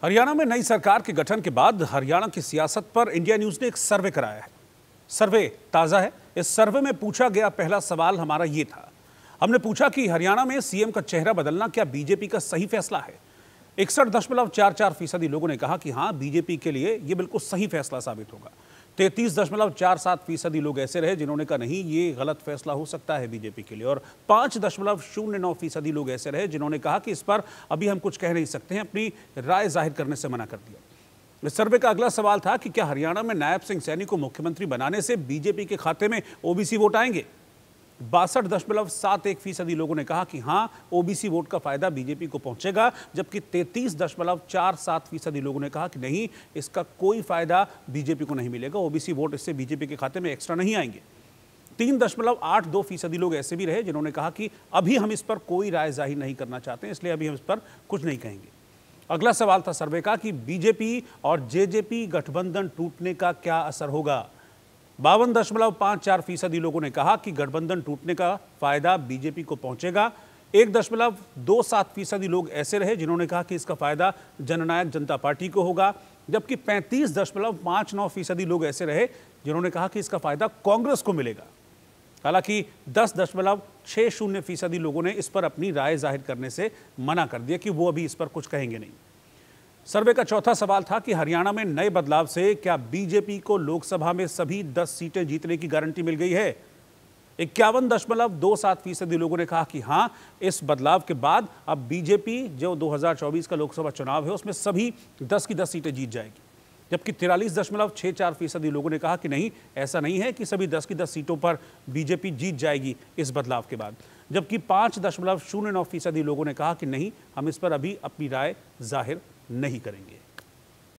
हरियाणा में नई सरकार के गठन के बाद हरियाणा की सियासत पर इंडिया न्यूज ने एक सर्वे कराया है। सर्वे ताजा है। इस सर्वे में पूछा गया पहला सवाल हमारा ये था। हमने पूछा कि हरियाणा में सीएम का चेहरा बदलना क्या बीजेपी का सही फैसला है। 61.44% लोगों ने कहा कि हाँ, बीजेपी के लिए यह बिल्कुल सही फैसला साबित होगा। 33.47% लोग ऐसे रहे जिन्होंने कहा नहीं, ये गलत फैसला हो सकता है बीजेपी के लिए, और 5.09% लोग ऐसे रहे जिन्होंने कहा कि इस पर अभी हम कुछ कह नहीं सकते हैं, अपनी राय जाहिर करने से मना कर दिया। इस सर्वे का अगला सवाल था कि क्या हरियाणा में नायब सिंह सैनी को मुख्यमंत्री बनाने से बीजेपी के खाते में ओबीसी वोट आएंगे। 62.71% लोगों ने कहा कि हाँ, ओबीसी वोट का फायदा बीजेपी को पहुंचेगा, जबकि 33.47% लोगों ने कहा कि नहीं, इसका कोई फायदा बीजेपी को नहीं मिलेगा, ओबीसी वोट इससे बीजेपी के खाते में एक्स्ट्रा नहीं आएंगे। 3.82% लोग ऐसे भी रहे जिन्होंने कहा कि अभी हम इस पर कोई राय जाहिर नहीं करना चाहते, इसलिए अभी हम इस पर कुछ नहीं कहेंगे। अगला सवाल था सर्वे का कि बीजेपी और जेजेपी गठबंधन टूटने का क्या असर होगा। 52.54% लोगों ने कहा कि गठबंधन टूटने का फायदा बीजेपी को पहुंचेगा। 1.27% लोग ऐसे रहे जिन्होंने कहा कि इसका फायदा जननायक जनता पार्टी को होगा, जबकि 35.59% लोग ऐसे रहे जिन्होंने कहा कि इसका फायदा कांग्रेस को मिलेगा। हालांकि 10.60% लोगों ने इस पर अपनी राय जाहिर करने से मना कर दिया कि वो अभी इस पर कुछ कहेंगे नहीं। सर्वे का चौथा सवाल था कि हरियाणा में नए बदलाव से क्या बीजेपी को लोकसभा में सभी 10 सीटें जीतने की गारंटी मिल गई है। 51.27% लोगों ने कहा कि हाँ, इस बदलाव के बाद अब बीजेपी जो 2024 का लोकसभा चुनाव है उसमें सभी 10 की 10 सीटें जीत जाएगी, जबकि 43.64% लोगों ने कहा कि नहीं, ऐसा नहीं है कि सभी 10 की 10 सीटों पर बीजेपी जीत जाएगी इस बदलाव के बाद, जबकि 5.09% लोगों ने कहा कि नहीं, हम इस पर अभी अपनी राय जाहिर नहीं करेंगे।